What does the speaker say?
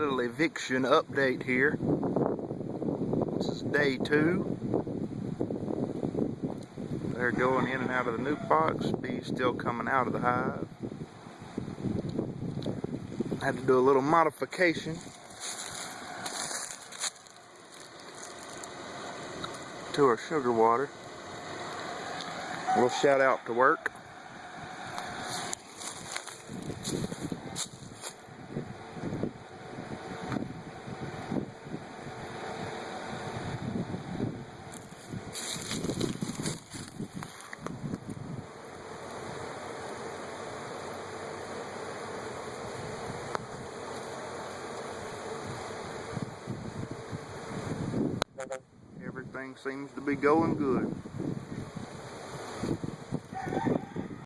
little eviction update here. This is day 2. They're going in and out of the nuke box. Bees still coming out of the hive. I had to do a little modification to our sugar water. A little shout out to work. Everything seems to be going good.